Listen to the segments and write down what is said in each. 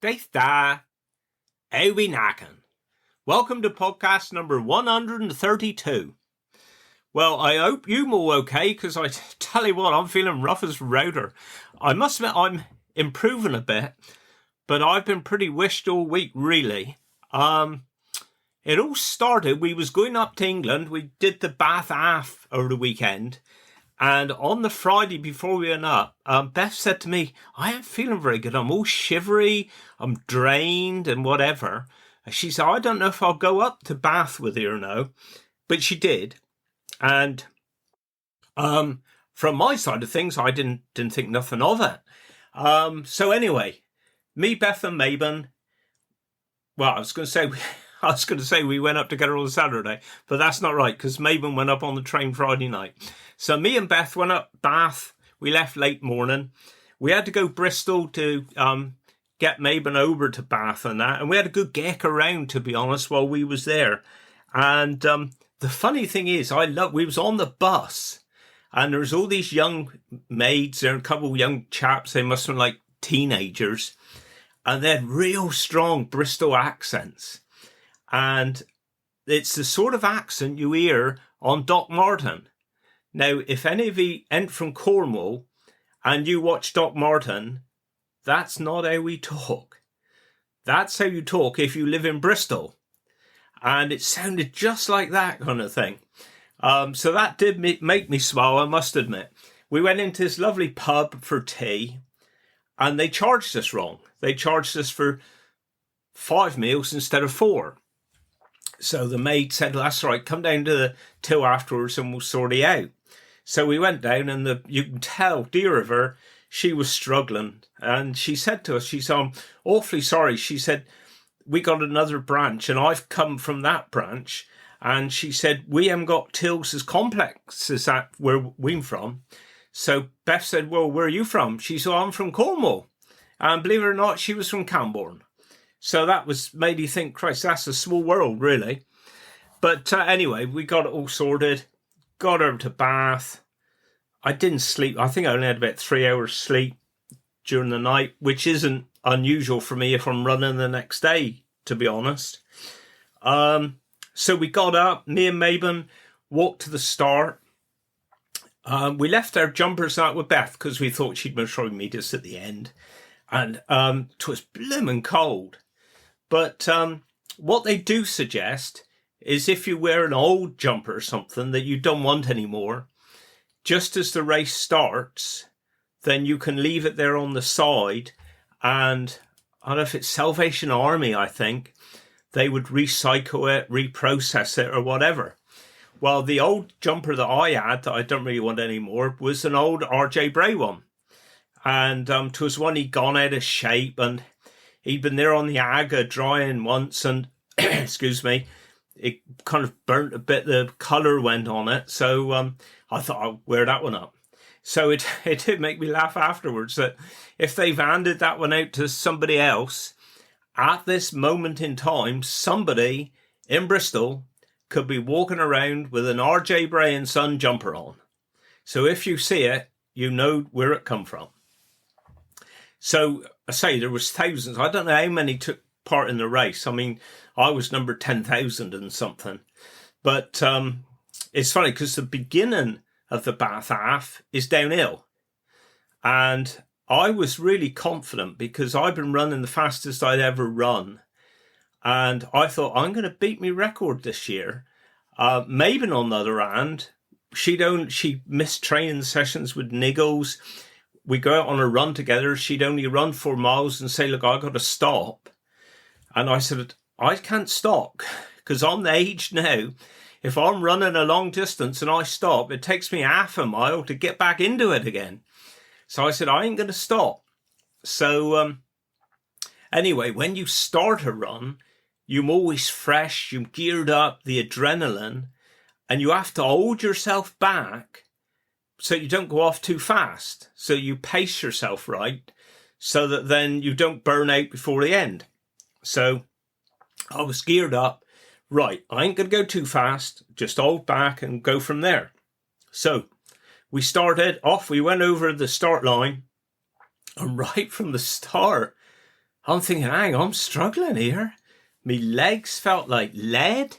Daith da, Ewi Nakan. Welcome to podcast number 132. Well, I hope you're all okay, because I tell you what, I'm feeling rough as router. I must admit I'm improving a bit, but I've been pretty wished all week, really. It all started, we was going up to England, we did the Bath Half over the weekend, and on the Friday before we went up, Beth said to me, I ain't feeling very good. I'm all shivery, I'm drained and whatever. She said, I don't know if I'll go up to Bath with you or no. But she did. And from my side of things, I didn't think nothing of it. So anyway, me, Beth and Mabon, well, I was going to say we went up together on Saturday, but that's not right, because Mabon went up on the train Friday night. So me and Beth went up Bath. We left late morning. We had to go Bristol to get Mabon over to Bath and that. And we had a good geck around, to be honest, while we was there. And the funny thing is, we was on the bus, and there was all these young maids there, a couple of young chaps. They must have been like teenagers. And they had real strong Bristol accents. And it's the sort of accent you hear on Doc Martin. Now, if any of you ain't from Cornwall and you watch Doc Martin, that's not how we talk. That's how you talk if you live in Bristol. And it sounded just like that kind of thing. So that did make me smile, I must admit. We went into this lovely pub for tea, and they charged us wrong. They charged us for 5 meals instead of 4. So the maid said, well, that's all right, come down to the till afterwards and we'll sort it out. So we went down, and you can tell, dear of her, she was struggling. And she said to us, she said, I'm awfully sorry. She said, we got another branch, and I've come from that branch. And she said, we haven't got tills as complex as that where we're from. So Beth said, well, where are you from? She said, I'm from Cornwall. And believe it or not, she was from Camborne. So that made you think, Christ, that's a small world, really. But anyway, we got it all sorted, got over to Bath. I didn't sleep. I think I only had about 3 hours sleep during the night, which isn't unusual for me if I'm running the next day, to be honest. So we got up, me and Mabon walked to the start. We left our jumpers out with Beth because we thought she'd most probably meet us at the end. And it was blooming cold. But what they do suggest is if you wear an old jumper or something that you don't want anymore, just as the race starts, then you can leave it there on the side, and I don't know if it's Salvation Army, I think, they would recycle it, reprocess it or whatever. Well, the old jumper that I had, that I don't really want anymore, was an old RJ Bray one. And 'twas one he'd gone out of shape, and he'd been there on the Aga drying once, and excuse me, it kind of burnt a bit, the colour went on it. So I thought I'll wear that one up. So it did make me laugh afterwards that if they've handed that one out to somebody else, at this moment in time, somebody in Bristol could be walking around with an RJ Bray and Son jumper on. So if you see it, you know where it come from. So I say there was thousands. I don't know how many took part in the race. I mean, I was number 10,000 and something. But it's funny because the beginning of the Bath Half is downhill. And I was really confident because I've been running the fastest I'd ever run. And I thought, I'm going to beat my record this year. Mabon, on the other hand, she missed training sessions with niggles. We go out on a run together. She'd only run 4 miles and say, look, I got to stop. And I said, I can't stop because I'm the age now. If I'm running a long distance and I stop, it takes me half a mile to get back into it again. So I said, I ain't going to stop. So anyway, when you start a run, you're always fresh, you're geared up, the adrenaline, and you have to hold yourself back so you don't go off too fast. So you pace yourself right so that then you don't burn out before the end. So I was geared up. Right, I ain't going to go too fast. Just hold back and go from there. So we started off. We went over the start line. And right from the start, I'm thinking, hang on, I'm struggling here. My legs felt like lead.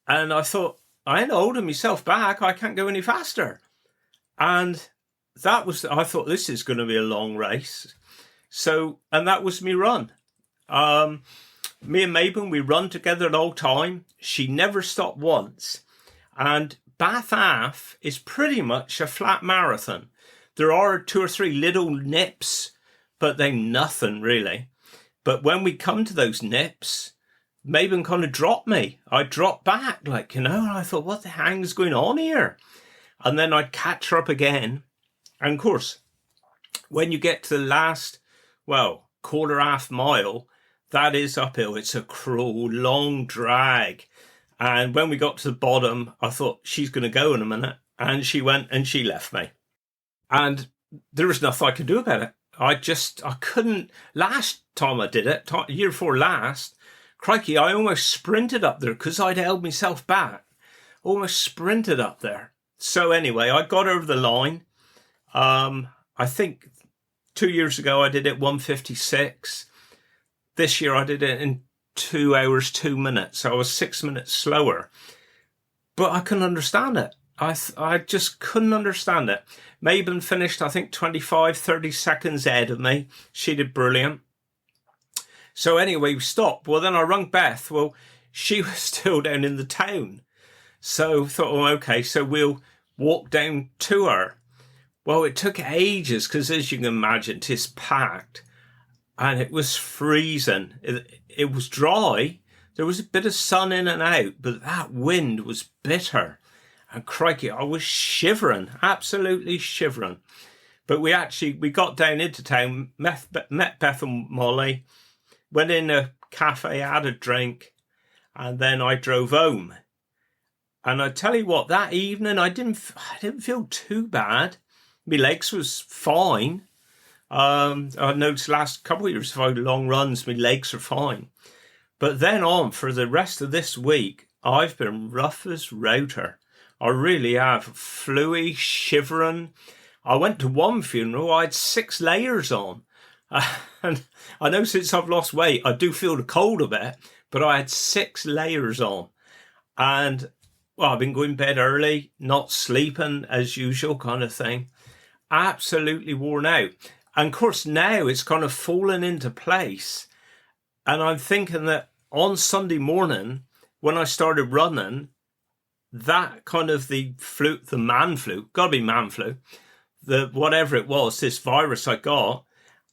And I thought, I ain't holding myself back. I can't go any faster. And I thought, this is going to be a long race. So, and that was me run. Me and Mabel, we run together the whole time. She never stopped once. And Bath Half is pretty much a flat marathon. There are 2 or 3 little nips, but they're nothing really. But when we come to those nips, Mabel kind of dropped me. I dropped back, and I thought, what the hang's going on here? And then I'd catch her up again. And of course, when you get to the last, quarter half mile, that is uphill. It's a cruel, long drag. And when we got to the bottom, I thought, she's going to go in a minute. And she went and she left me. And there was nothing I could do about it. I couldn't. Last time I did it, year before last, crikey, I almost sprinted up there because I'd held myself back. Almost sprinted up there. So anyway, I got over the line. I think 2 years ago I did it 1:56. This year I did it in 2 hours, 2 minutes. So I was 6 minutes slower. But I couldn't understand it. I just couldn't understand it. Mabel finished, I think, 25, 30 seconds ahead of me. She did brilliant. So anyway, we stopped. Well, then I rung Beth. Well, she was still down in the town. So I thought, okay, so we'll walk down to her. Well, it took ages because, as you can imagine, it's packed. And it was freezing. It was dry. There was a bit of sun in and out, but that wind was bitter. And crikey, I was shivering, absolutely shivering. But we got down into town, met Beth and Molly, went in a cafe, had a drink, and then I drove home. And I tell you what, that evening I didn't feel too bad. My legs was fine. I noticed the last couple of years if I had long runs, my legs are fine. But then on for the rest of this week, I've been rough as router. I really have. Fluey, shivering. I went to one funeral, I had 6 layers on. And I know since I've lost weight, I do feel the cold a bit, but I had 6 layers on. And, I've been going to bed early, not sleeping as usual kind of thing. Absolutely worn out. And of course now it's kind of fallen into place. And I'm thinking that on Sunday morning, when I started running, that kind of the man flu, gotta be man flu, whatever it was, this virus I got,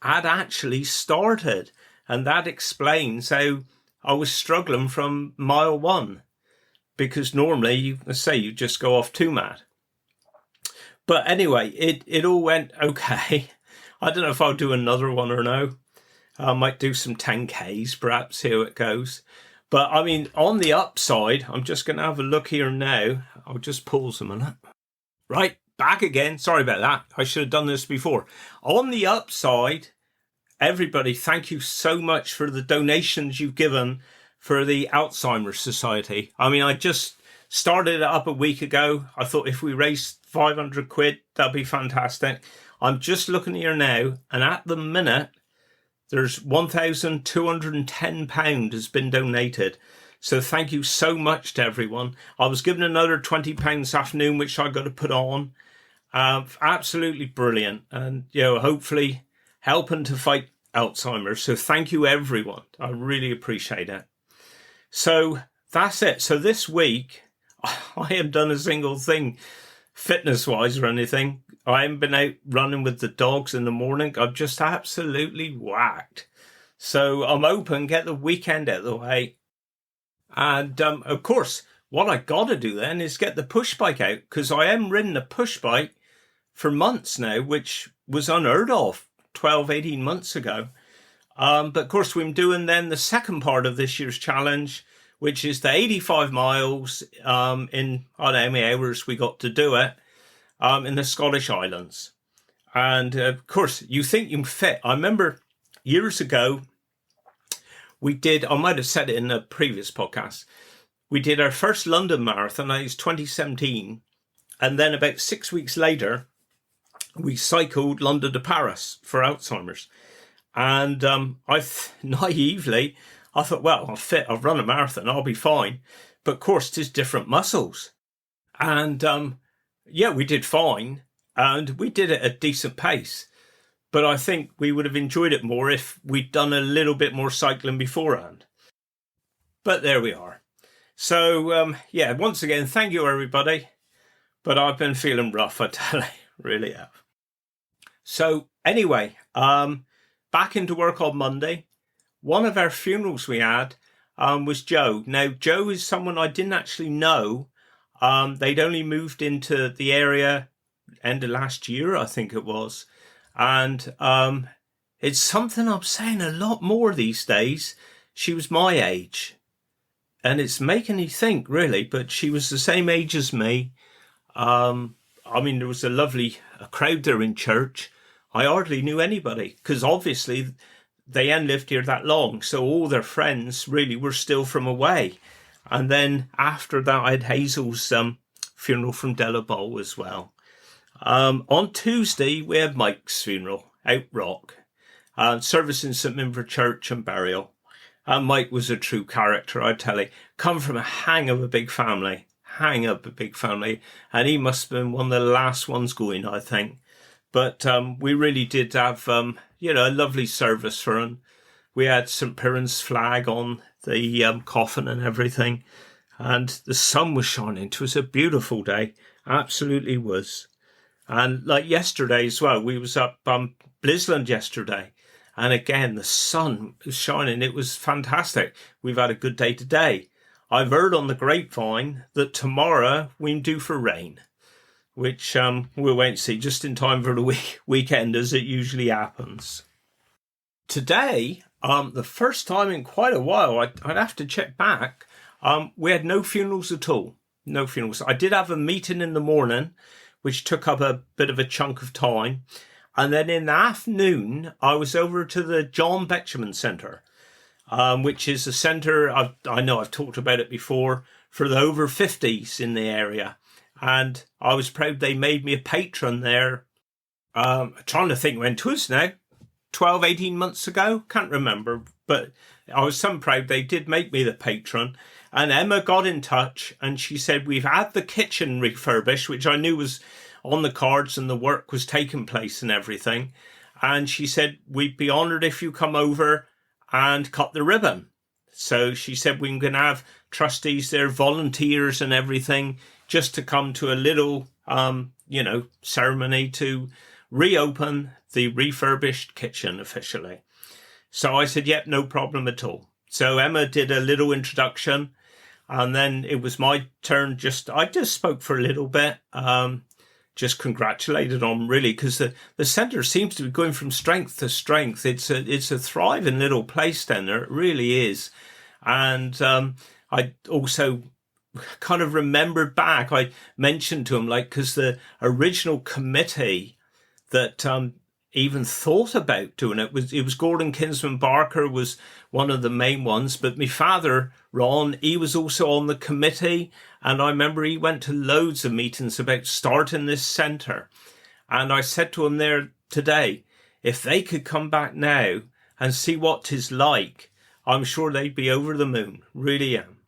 had actually started. And that explains how I was struggling from mile 1. Because normally, you just go off too mad. But anyway, it all went okay. I don't know if I'll do another one or no. I might do some 10Ks, perhaps, see how it goes. But, I mean, on the upside, I'm just going to have a look here now. I'll just pause a minute. Right, back again. Sorry about that. I should have done this before. On the upside, everybody, thank you so much for the donations you've given for the Alzheimer's Society. I mean, I just started it up a week ago. I thought if we raised 500 quid, that'd be fantastic. I'm just looking here now, and at the minute, there's £1,210 has been donated. So thank you so much to everyone. I was given another £20 this afternoon, which I got to put on. Absolutely brilliant. And, hopefully helping to fight Alzheimer's. So thank you, everyone. I really appreciate it. So that's it. So this week, I haven't done a single thing fitness-wise or anything. I haven't been out running with the dogs in the morning. I'm just absolutely whacked. So I'm hoping get the weekend out of the way. And, of course, what I got to do then is get the push bike out, because I haven't ridden a push bike for months now, which was unheard of 12, 18 months ago. But, of course, we're doing then the second part of this year's challenge, which is the 85 miles in, I don't know how many hours we got to do it, in the Scottish Islands. And, of course, you think you're fit. I remember years ago, we did, I might have said it in a previous podcast, we did our first London marathon, that was 2017. And then about 6 weeks later, we cycled London to Paris for Alzheimer's. And naively, I thought, well, I'm fit, I've run a marathon, I'll be fine. But of course, it's different muscles. And yeah, we did fine. And we did it at a decent pace. But I think we would have enjoyed it more if we'd done a little bit more cycling beforehand. But there we are. So, yeah, once again, thank you, everybody. But I've been feeling rough, I tell you, really have. So, anyway, back into work on Monday. One of our funerals we had was Joe. Now, Joe is someone I didn't actually know. They'd only moved into the area end of last year, I think it was. And it's something I'm saying a lot more these days. She was my age. And it's making me think, really, but she was the same age as me. I mean, there was a crowd there in church. I hardly knew anybody because obviously they hadn't lived here that long. So all their friends really were still from away. And then after that, I had Hazel's funeral from Delabole as well. On Tuesday, we had Mike's funeral out Rock, service in St Minver Church and burial. And Mike was a true character, I tell you. Come from a hang of a big family. And he must have been one of the last ones going, I think. But we really did have, a lovely service for him. We had St Piran's flag on the coffin and everything. And the sun was shining. It was a beautiful day. Absolutely was. And like yesterday as well, we was up Blisland yesterday. And again, the sun was shining. It was fantastic. We've had a good day today. I've heard on the grapevine that tomorrow we're due for rain, which we'll wait and see, just in time for the weekend, as it usually happens. Today, the first time in quite a while, I'd have to check back, we had no funerals at all. No funerals. I did have a meeting in the morning, which took up a bit of a chunk of time. And then in the afternoon, I was over to the John Betjeman Centre, which is a centre, I know I've talked about it before, for the over 50s in the area. And I was proud they made me a patron there. Trying to think when it was now, 12, 18 months ago, can't remember. But I was so proud they did make me the patron. And Emma got in touch and she said, we've had the kitchen refurbished, which I knew was on the cards and the work was taking place and everything. And she said, we'd be honoured if you come over and cut the ribbon. So she said, we're going to have trustees there, volunteers and everything, just to come to a little, ceremony to reopen the refurbished kitchen officially. So I said, yep, no problem at all. So Emma did a little introduction. And then it was my turn. I just spoke for a little bit, just congratulated on really, because the centre seems to be going from strength to strength. It's a thriving little place down there. It really is. And I also kind of remembered back, I mentioned to him, because the original committee that even thought about doing it was Gordon Kinsman Barker was one of the main ones, but my father Ron, he was also on the committee, and I remember he went to loads of meetings about starting this centre. And I said to him there today, if they could come back now and see what 'tis like, I'm sure they'd be over the moon. Really am.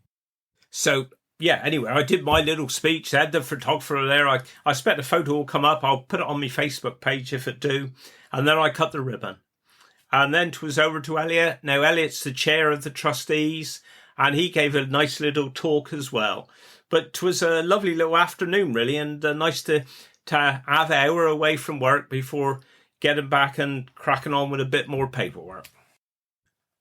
So yeah, anyway, I did my little speech. I had the photographer there. I expect the photo will come up. I'll put it on my Facebook page if it do. And then I cut the ribbon. And then 'twas over to Elliot. Now, Elliot's the chair of the trustees, and he gave a nice little talk as well. But 'twas a lovely little afternoon, really, and nice to have an hour away from work before getting back and cracking on with a bit more paperwork.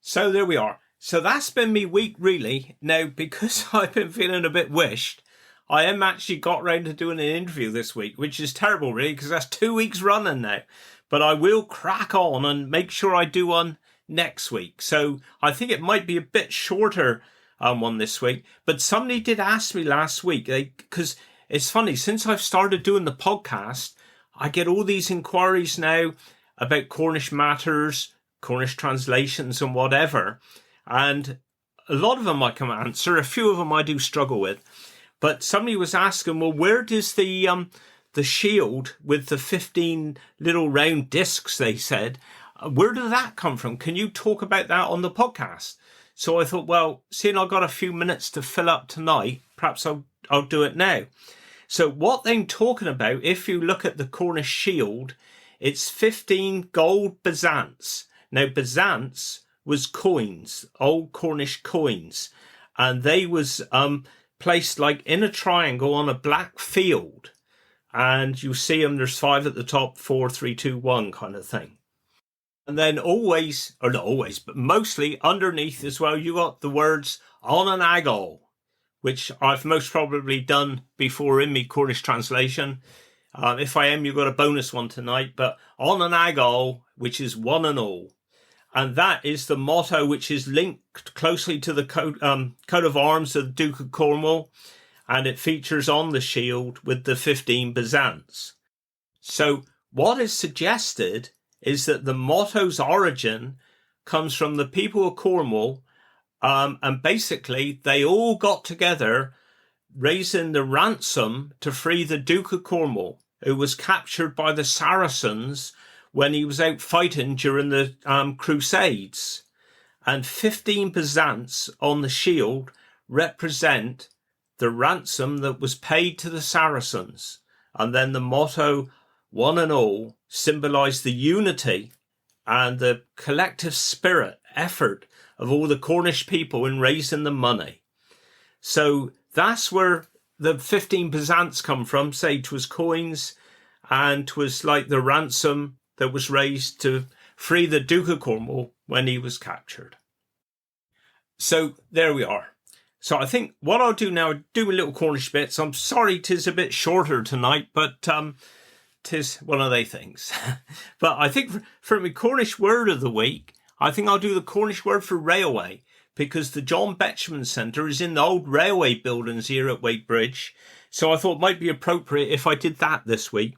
So there we are. So that's been me week, really. Now, because I've been feeling a bit wished, I am actually got round to doing an interview this week, which is terrible, really, because that's 2 weeks running now. But I will crack on and make sure I do one next week. So I think it might be a bit shorter one this week. But somebody did ask me last week, because it's funny, since I've started doing the podcast, I get all these inquiries now about Cornish matters, Cornish translations and whatever. And a lot of them I can answer. A few of them I do struggle with. But somebody was asking, well, where does the shield with the 15 little round discs, they said, Where did that come from? Can you talk about that on the podcast? So I thought, well, seeing I've got a few minutes to fill up tonight, perhaps I'll do it now. So what they're talking about, if you look at the Cornish shield, it's 15 gold bezants. Now, bezants was coins, old Cornish coins, and they was placed like in a triangle on a black field. And you see them, there's 5 at the top, 4, 3, 2, 1 kind of thing. And then always, or not always, but mostly underneath as well, you got the words on an aggle, which I've most probably done before in me Cornish translation. If I am, you've got a bonus one tonight, but on an aggle, which is one and all. And that is the motto, which is linked closely to the coat of arms of the Duke of Cornwall. And it features on the shield with the 15 bezants. So what is suggested is that the motto's origin comes from the people of Cornwall, and basically they all got together raising the ransom to free the Duke of Cornwall, who was captured by the Saracens when he was out fighting during the Crusades. And 15 bezants on the shield represent the ransom that was paid to the Saracens. And then the motto, one and all, symbolised the unity and the collective spirit, effort of all the Cornish people in raising the money. So that's where the 15 bezants come from. Say 'twas coins, and 'twas like the ransom that was raised to free the Duke of Cornwall when he was captured. So there we are. So I think what I'll do now, do a little Cornish bits. I'm sorry 'tis a bit shorter tonight, but 'tis one of they things. But I think for my Cornish word of the week, I think I'll do the Cornish word for railway, because the John Betjeman Centre is in the old railway buildings here at Wadebridge. So I thought it might be appropriate if I did that this week.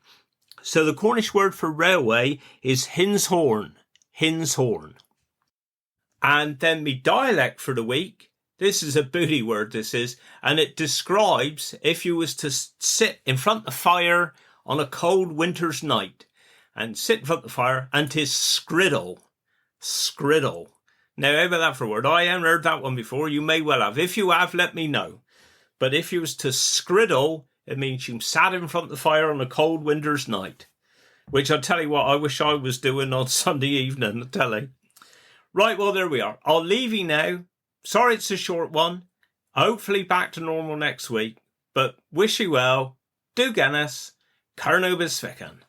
So the Cornish word for railway is hinshorn, hinshorn. And then my dialect for the week, this is a booty word, this is, and it describes if you was to sit in front of the fire on a cold winter's night, and sit in front of the fire, and 'tis skriddle, skriddle. Now, how about that for a word? I haven't heard that one before. You may well have. If you have, let me know. But if you was to skriddle, it means you sat in front of the fire on a cold winter's night, which I'll tell you what, I wish I was doing on Sunday evening, I tell you. Right, well, there we are. I'll leave you now. Sorry it's a short one. Hopefully back to normal next week. But wish you well. Do Guinness. Carnobus Ficken.